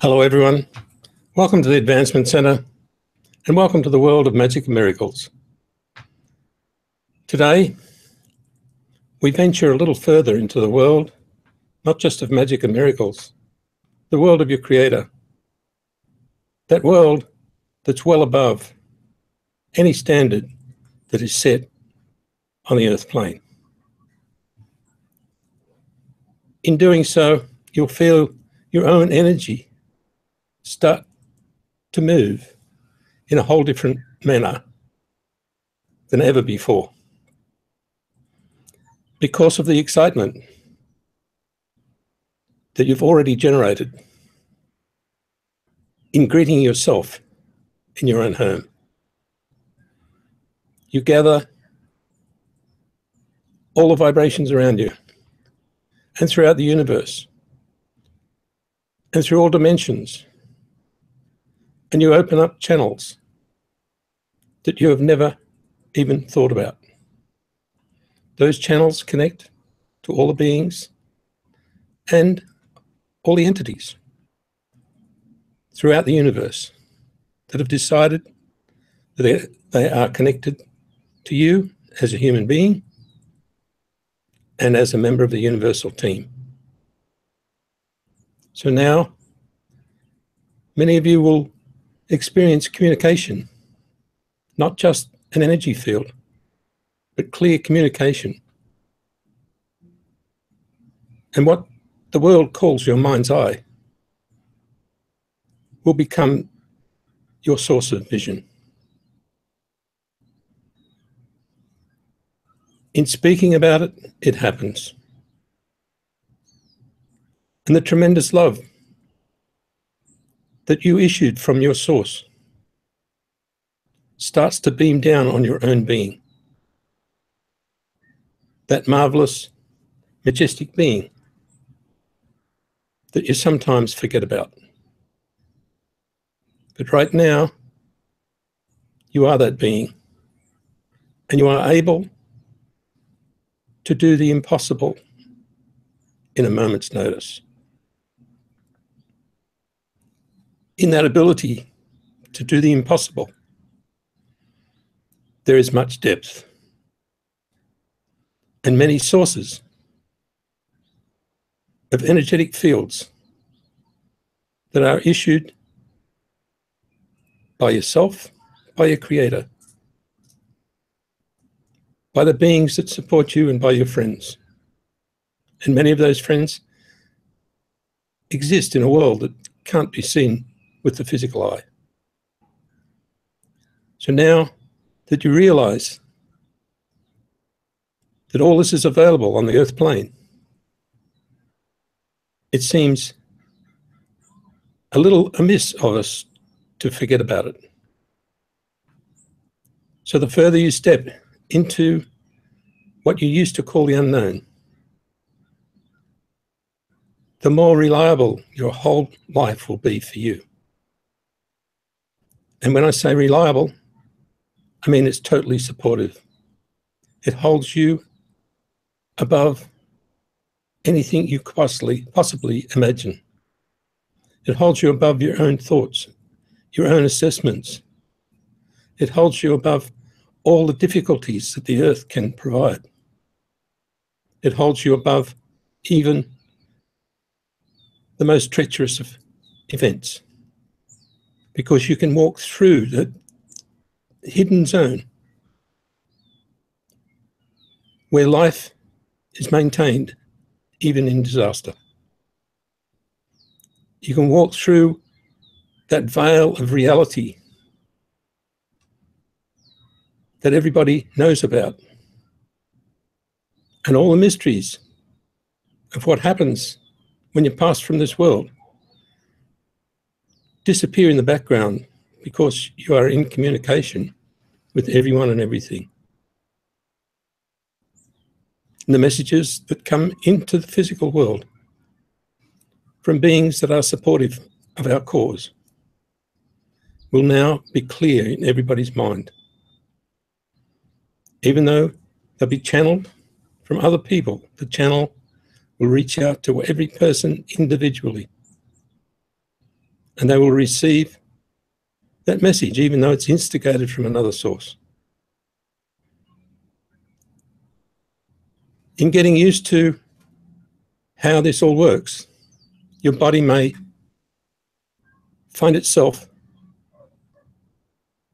Hello everyone, welcome to the Advancement Centre and welcome to the world of magic and miracles. Today we venture a little further into the world, not just of magic and miracles, the world of your Creator. That world that's well above any standard that is set on the earth plane. In doing so, you'll feel your own energy start to move in a whole different manner than ever before, because of the excitement that you've already generated in greeting yourself in your own home. You gather all the vibrations around you and throughout the universe and through all dimensions, and you open up channels that you have never even thought about. Those channels connect to all the beings and all the entities throughout the universe that have decided that they are connected to you as a human being and as a member of the universal team. So now, many of you will experience communication, not just an energy field, but clear communication. And what the world calls your mind's eye will become your source of vision. In speaking about it, it happens. And the tremendous love that you issued from your source starts to beam down on your own being. That marvelous, majestic being that you sometimes forget about. But right now, you are that being, and you are able to do the impossible in a moment's notice. In that ability to do the impossible, there is much depth and many sources of energetic fields that are issued by yourself, by your Creator, by the beings that support you, and by your friends. And many of those friends exist in a world that can't be seen with the physical eye. So now that you realize that all this is available on the earth plane, it seems a little amiss of us to forget about it. So the further you step into what you used to call the unknown, the more reliable your whole life will be for you. And when I say reliable, I mean it's totally supportive. It holds you above anything you could possibly imagine. It holds you above your own thoughts, your own assessments. It holds you above all the difficulties that the earth can provide. It holds you above even the most treacherous of events, because you can walk through the hidden zone where life is maintained even in disaster. You can walk through that veil of reality that everybody knows about, and all the mysteries of what happens when you pass from this world disappear in the background because you are in communication with everyone and everything. And the messages that come into the physical world from beings that are supportive of our cause will now be clear in everybody's mind, even though they'll be channeled from other people. The channel will reach out to every person individually and they will receive that message, even though it's instigated from another source. In getting used to how this all works, your body may find itself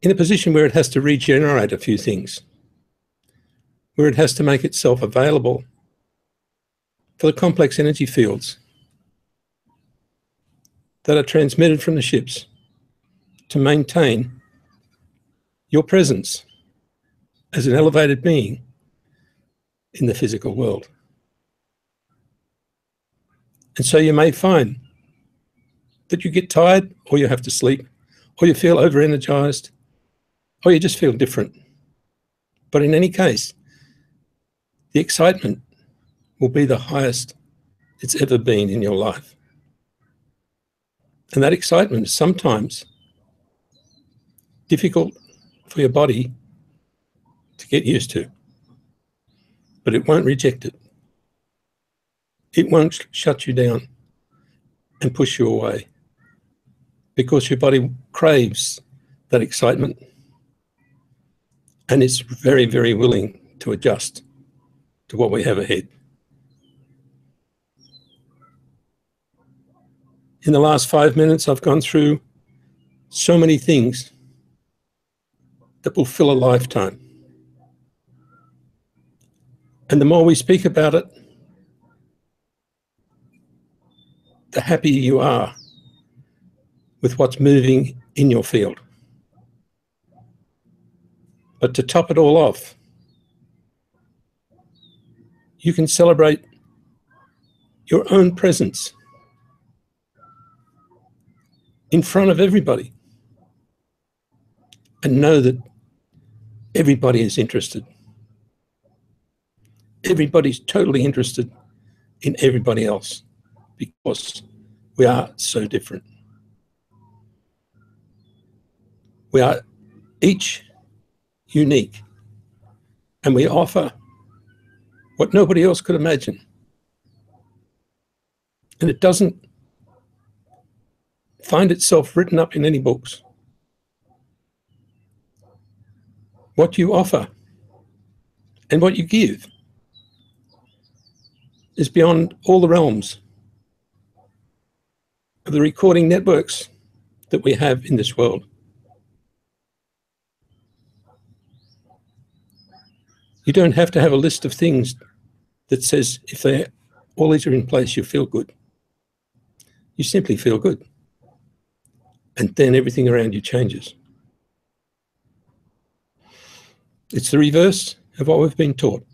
in a position where it has to regenerate a few things, where it has to make itself available for the complex energy fields that are transmitted from the ships to maintain your presence as an elevated being in the physical world. And so you may find that you get tired, or you have to sleep, or you feel over-energized, or you just feel different. But in any case, the excitement will be the highest it's ever been in your life. And that excitement is sometimes difficult for your body to get used to, but it won't reject it. It won't shut you down and push you away, because your body craves that excitement and is very, very willing to adjust to what we have ahead. In the last 5 minutes, I've gone through so many things that will fill a lifetime. And the more we speak about it, the happier you are with what's moving in your field. But to top it all off, you can celebrate your own presence in front of everybody and know that everybody is interested. Everybody's totally interested in everybody else, because we are so different. We are each unique, and we offer what nobody else could imagine. And it doesn't find itself written up in any books. What you offer and what you give is beyond all the realms of the recording networks that we have in this world. You don't have to have a list of things that says if all these are in place, you feel good. You simply feel good. And then everything around you changes. It's the reverse of what we've been taught.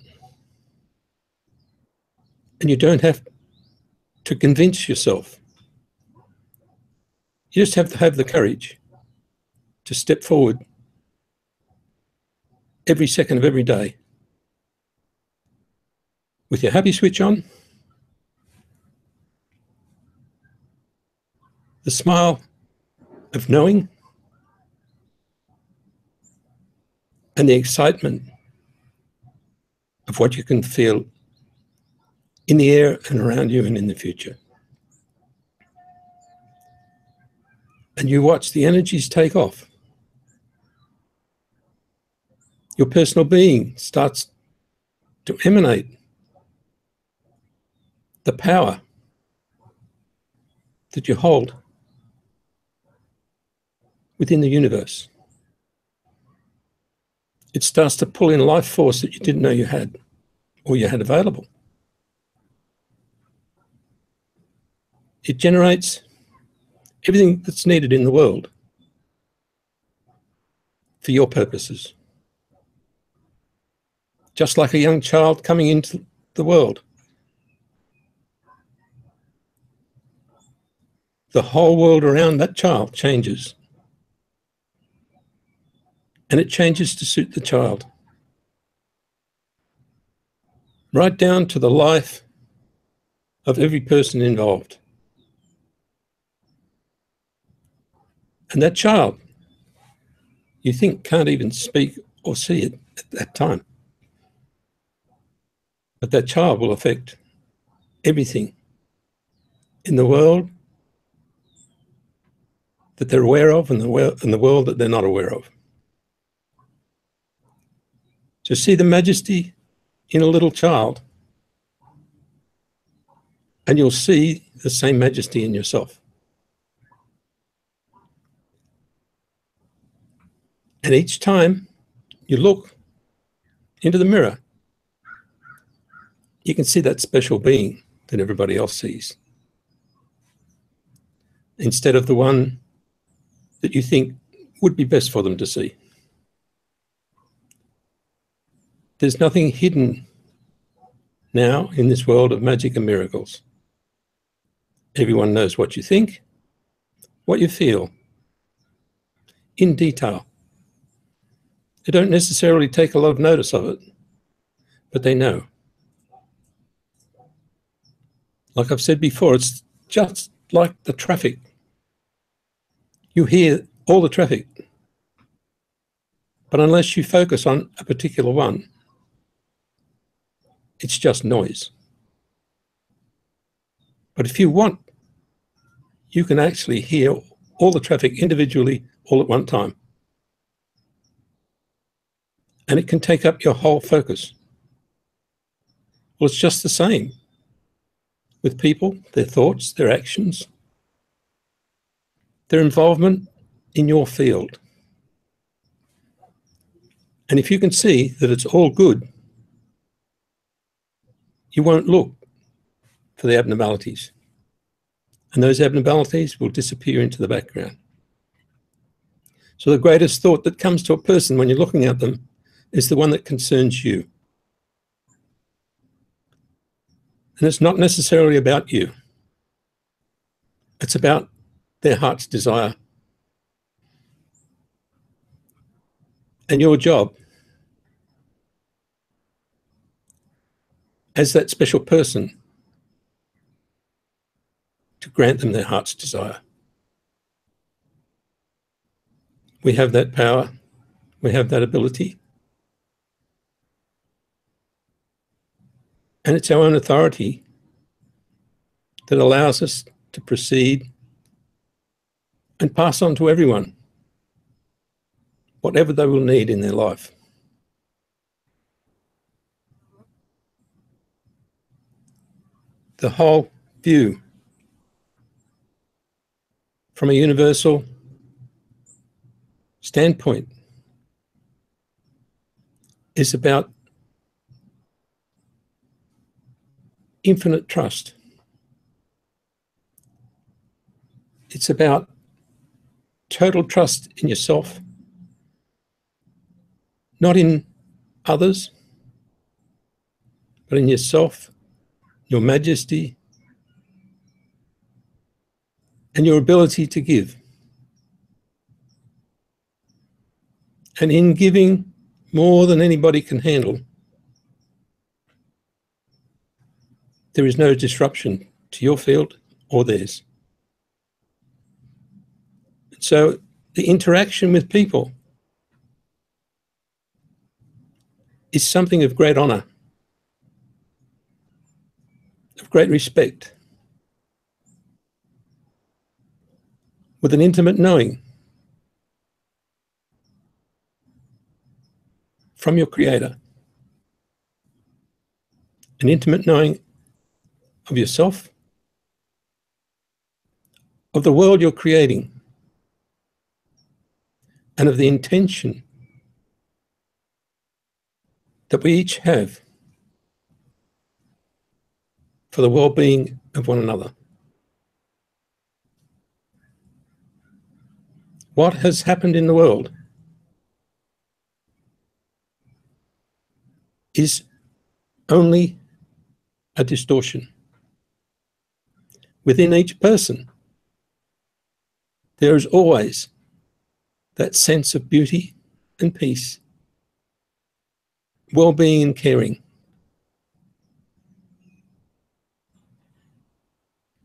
And you don't have to convince yourself. You just have to have the courage to step forward every second of every day with your happy switch on, the smile of knowing, and the excitement of what you can feel in the air and around you and in the future. And you watch the energies take off. Your personal being starts to emanate the power that you hold within the universe. It starts to pull in life force that you didn't know you had, or you had available. It generates everything that's needed in the world for your purposes. Just like a young child coming into the world. The whole world around that child changes. And it changes to suit the child. Right down to the life of every person involved. And that child, you think, can't even speak or see it at that time. But that child will affect everything in the world that they're aware of and the world that they're not aware of. So see the majesty in a little child, and you'll see the same majesty in yourself. And each time you look into the mirror, you can see that special being that everybody else sees, instead of the one that you think would be best for them to see. There's nothing hidden now in this world of magic and miracles. Everyone knows what you think, what you feel, in detail. They don't necessarily take a lot of notice of it, but they know. Like I've said before, it's just like the traffic. You hear all the traffic, but unless you focus on a particular one, it's just noise. But if you want, you can actually hear all the traffic individually all at one time. And it can take up your whole focus. Well, it's just the same with people, their thoughts, their actions, their involvement in your field. And if you can see that it's all good, you won't look for the abnormalities. And those abnormalities will disappear into the background. So the greatest thought that comes to a person when you're looking at them is the one that concerns you. And it's not necessarily about you. It's about their heart's desire. And your job as that special person to grant them their heart's desire. We have that power. We have that ability. And it's our own authority that allows us to proceed and pass on to everyone whatever they will need in their life. The whole view from a universal standpoint is about infinite trust. It's about total trust in yourself, not in others, but in yourself, your majesty, and your ability to give. And in giving more than anybody can handle, there is no disruption to your field or theirs. So the interaction with people is something of great honor, of great respect, with an intimate knowing from your Creator, an intimate knowing of yourself, of the world you're creating, and of the intention that we each have for the well-being of one another. What has happened in the world is only a distortion. Within each person, there is always that sense of beauty and peace, well-being and caring.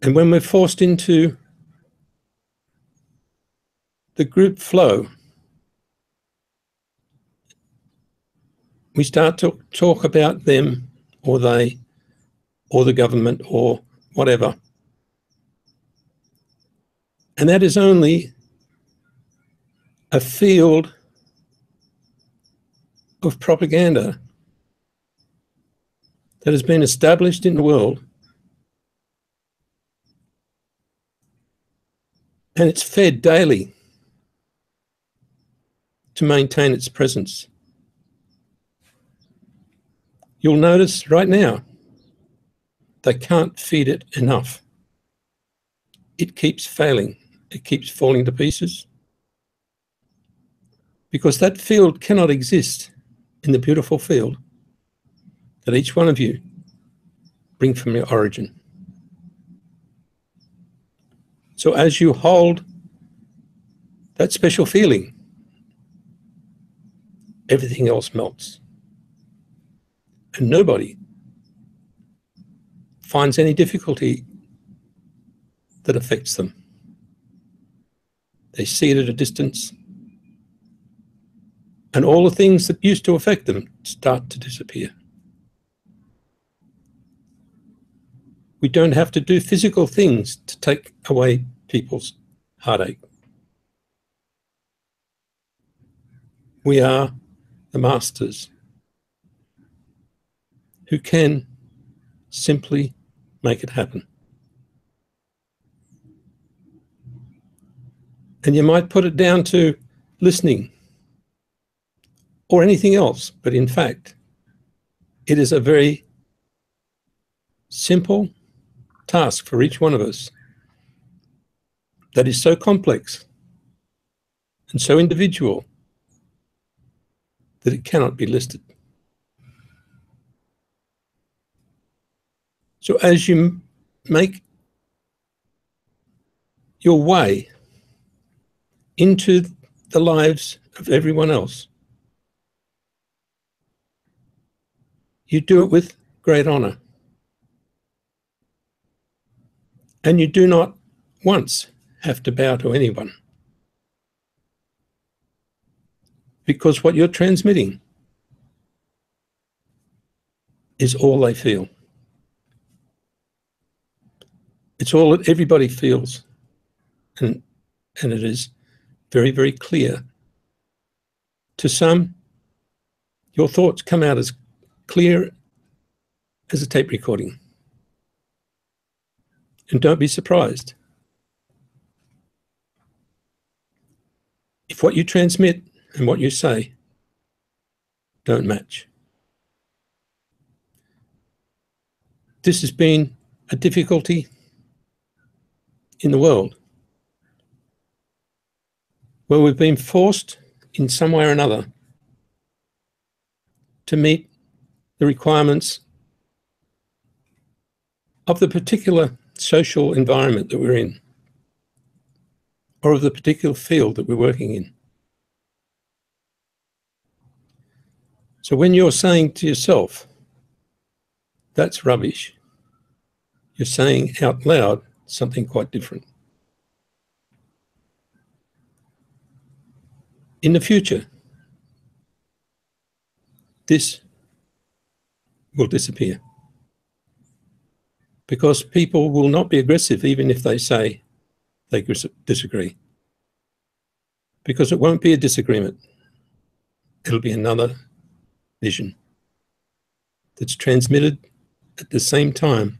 And when we're forced into the group flow, we start to talk about them or they or the government or whatever. And that is only a field of propaganda that has been established in the world, and it's fed daily to maintain its presence. You'll notice right now they can't feed it enough. It keeps failing. It keeps falling to pieces because that field cannot exist in the beautiful field that each one of you bring from your origin. So as you hold that special feeling, everything else melts. And nobody finds any difficulty that affects them. They see it at a distance, and all the things that used to affect them start to disappear. We don't have to do physical things to take away people's heartache. We are the masters who can simply make it happen. And you might put it down to listening or anything else, but in fact, it is a very simple task for each one of us that is so complex and so individual that it cannot be listed. So as you make your way into the lives of everyone else, you do it with great honor. And you do not once have to bow to anyone, because what you're transmitting is all they feel. It's all that everybody feels. And it is very, very clear. To some, your thoughts come out as clear as a tape recording. And don't be surprised if what you transmit and what you say don't match. This has been a difficulty in the world, where we've been forced in some way or another to meet the requirements of the particular social environment that we're in, or of the particular field that we're working in. So when you're saying to yourself, that's rubbish, you're saying out loud something quite different. In the future, this will disappear, because people will not be aggressive even if they say they disagree, because it won't be a disagreement. It'll be another vision that's transmitted at the same time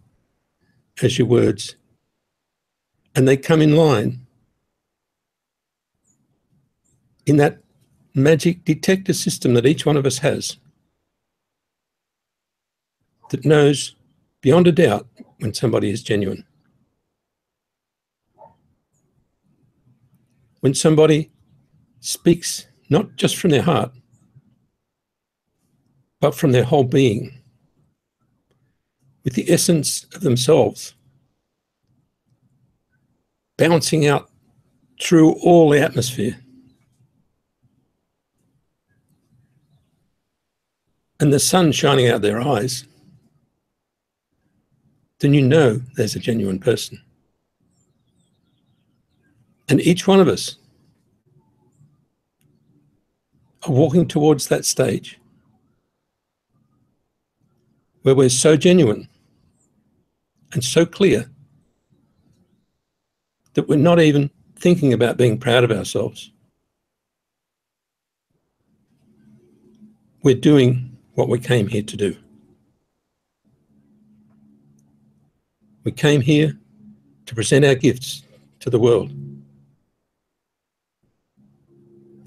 as your words, and they come in line in that magic detector system that each one of us has, that knows beyond a doubt when somebody is genuine. When somebody speaks not just from their heart, but from their whole being, with the essence of themselves bouncing out through all the atmosphere. And the sun shining out their eyes, then you know there's a genuine person. And each one of us are walking towards that stage where we're so genuine and so clear that we're not even thinking about being proud of ourselves. we're doing what we came here to do. We came here to present our gifts to the world.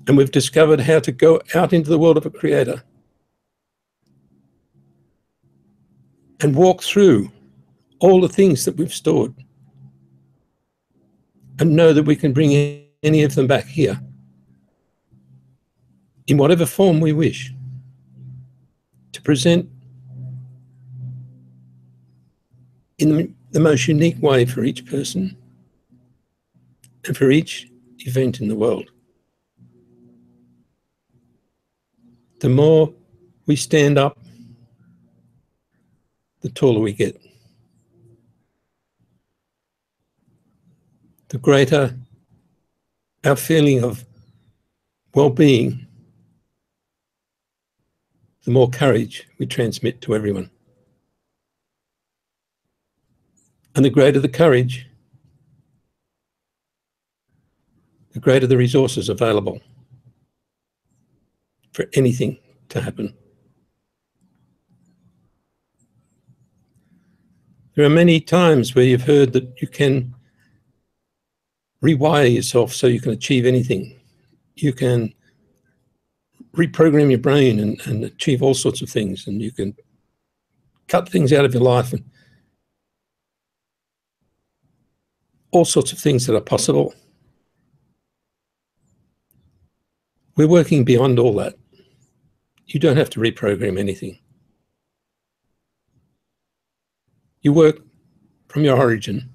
And we've discovered how to go out into the world of a creator and walk through all the things that we've stored and know that we can bring any of them back here in whatever form we wish to present in the most unique way for each person and for each event in the world. The more we stand up, the taller we get. The greater our feeling of well-being, the more courage we transmit to everyone. And the greater the courage, the greater the resources available for anything to happen. There are many times where you've heard that you can rewire yourself so you can achieve anything. You can reprogram your brain and achieve all sorts of things, and you can cut things out of your life and all sorts of things that are possible. We're working beyond all that. You don't have to reprogram anything. You work from your origin,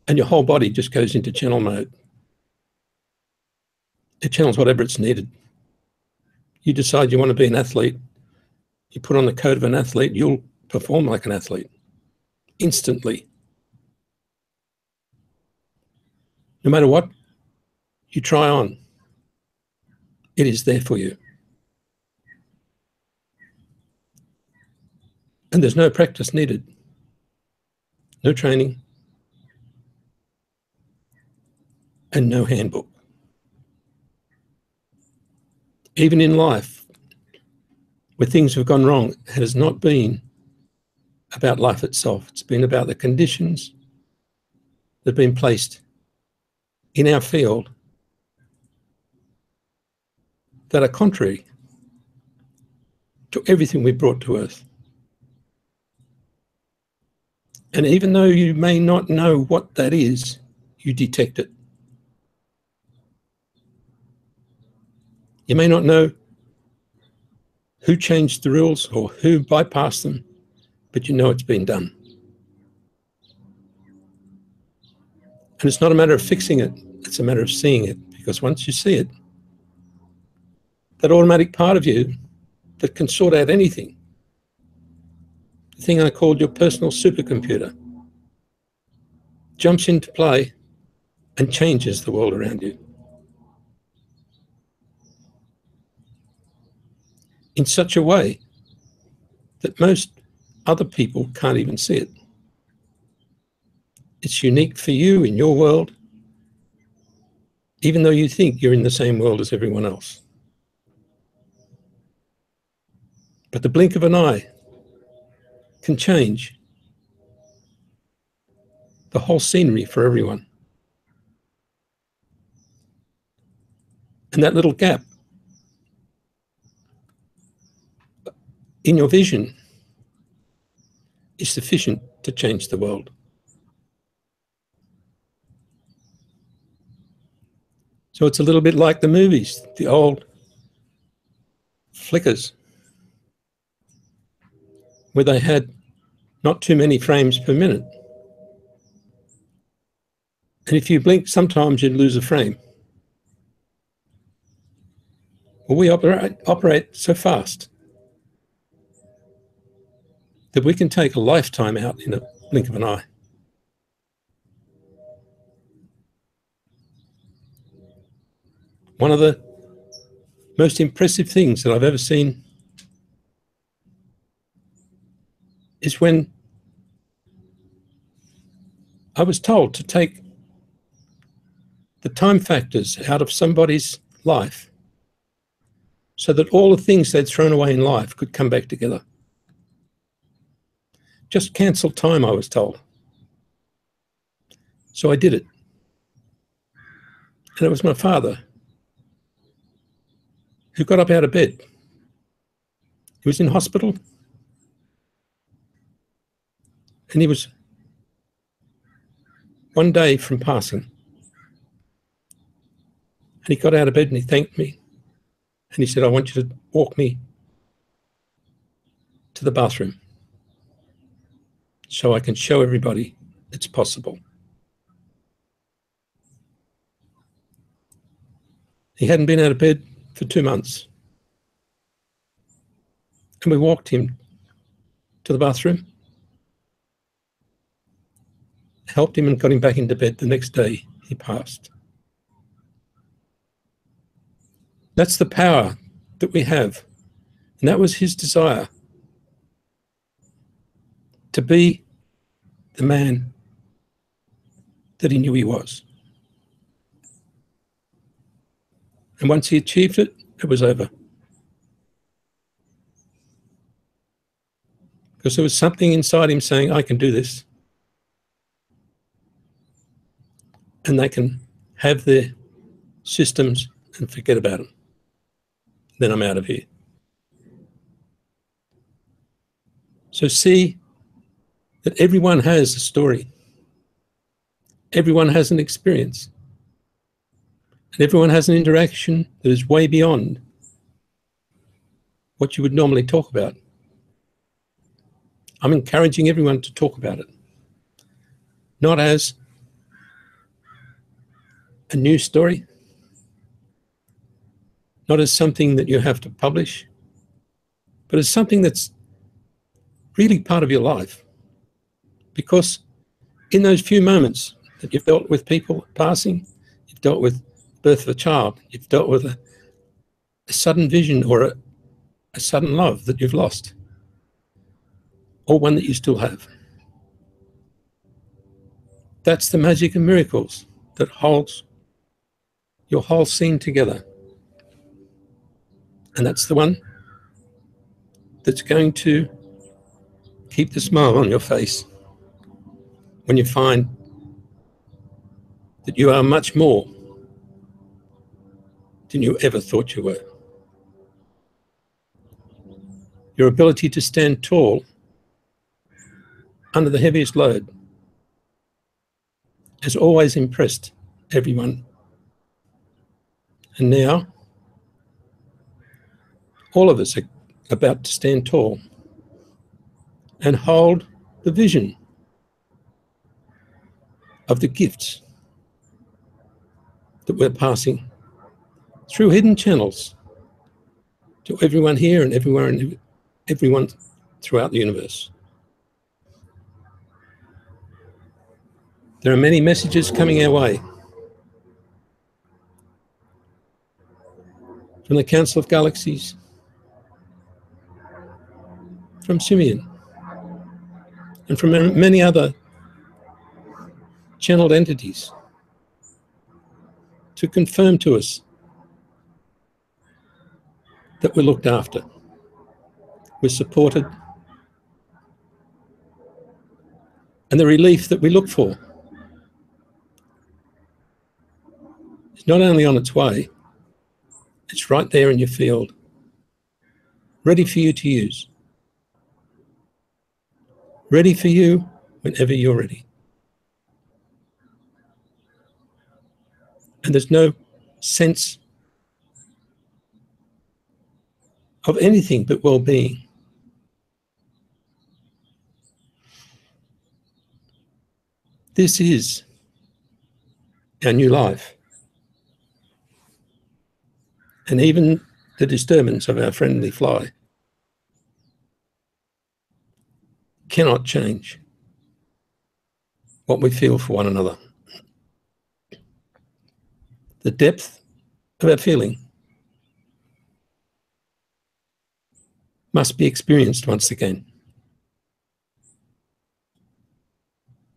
and your whole body just goes into channel mode. It channels whatever it's needed. You decide you want to be an athlete, you put on the coat of an athlete, you'll perform like an athlete instantly. No matter what you try on, it is there for you. And there's no practice needed, no training, and no handbook. Even in life, where things have gone wrong, it has not been about life itself. It's been about the conditions that have been placed in our field that are contrary to everything we brought to earth. And even though you may not know what that is, you detect it. You may not know who changed the rules or who bypassed them, but you know it's been done. And it's not a matter of fixing it, it's a matter of seeing it, because once you see it, that automatic part of you that can sort out anything, the thing I called your personal supercomputer, jumps into play and changes the world around you. In such a way that most other people can't even see it. It's unique for you in your world, even though you think you're in the same world as everyone else. But the blink of an eye can change the whole scenery for everyone. And that little gap in your vision is sufficient to change the world. So it's a little bit like the movies, the old flickers, where they had not too many frames per minute. And if you blink, sometimes you'd lose a frame. Well, we operate so fast that we can take a lifetime out in a blink of an eye. One of the most impressive things that I've ever seen is when I was told to take the time factors out of somebody's life so that all the things they'd thrown away in life could come back together. Just cancel time, I was told. So I did it. And it was my father who got up out of bed. He was in hospital, and he was one day from passing. And he got out of bed and he thanked me. And he said, I want you to walk me to the bathroom so I can show everybody it's possible. He hadn't been out of bed for 2 months. And we walked him to the bathroom, helped him and got him back into bed. The next day, he passed. That's the power that we have. And that was his desire, to be the man that he knew he was. And once he achieved it, it was over. Because there was something inside him saying, I can do this. And they can have their systems and forget about them. Then I'm out of here. So see that everyone has a story. Everyone has an experience. And everyone has an interaction that is way beyond what you would normally talk about. I'm encouraging everyone to talk about it. Not as a news story, not as something that you have to publish, but as something that's really part of your life. Because in those few moments that you've dealt with people passing, you've dealt with birth of a child, you've dealt with a sudden vision or a sudden love that you've lost, or one that you still have. That's the magic and miracles that holds your whole scene together. And that's the one that's going to keep the smile on your face when you find that you are much more than you ever thought you were. Your ability to stand tall under the heaviest load has always impressed everyone. And now, all of us are about to stand tall and hold the vision of the gifts that we're passing through hidden channels to everyone here and everyone throughout the universe. There are many messages coming our way from the Council of Galaxies, from Simmion, and from many other channeled entities to confirm to us that we're looked after, we're supported, and the relief that we look for is not only on its way, it's right there in your field, ready for you to use, ready for you whenever you're ready. And there's no sense of anything but well-being. This is our new life. And even the disturbance of our friendly fly cannot change what we feel for one another. The depth of our feeling must be experienced once again.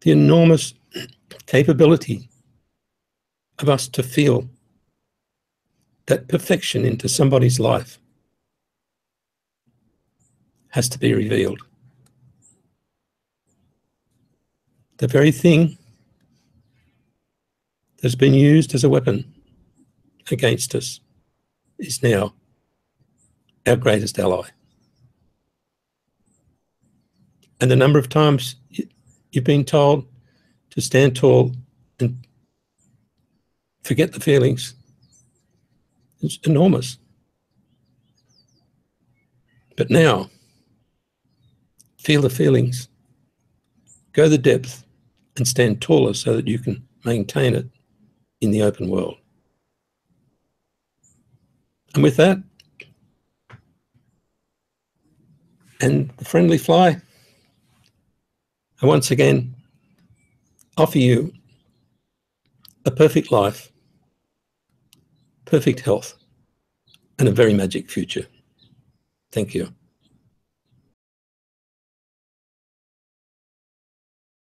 The enormous capability of us to feel that perfection into somebody's life has to be revealed. The very thing that's been used as a weapon against us is now our greatest ally. And the number of times you've been told to stand tall and forget the feelings is enormous. But now, feel the feelings, go the depth, and stand taller so that you can maintain it in the open world. And with that, and the friendly fly, I once again offer you a perfect life, perfect health, and a very magic future. Thank you.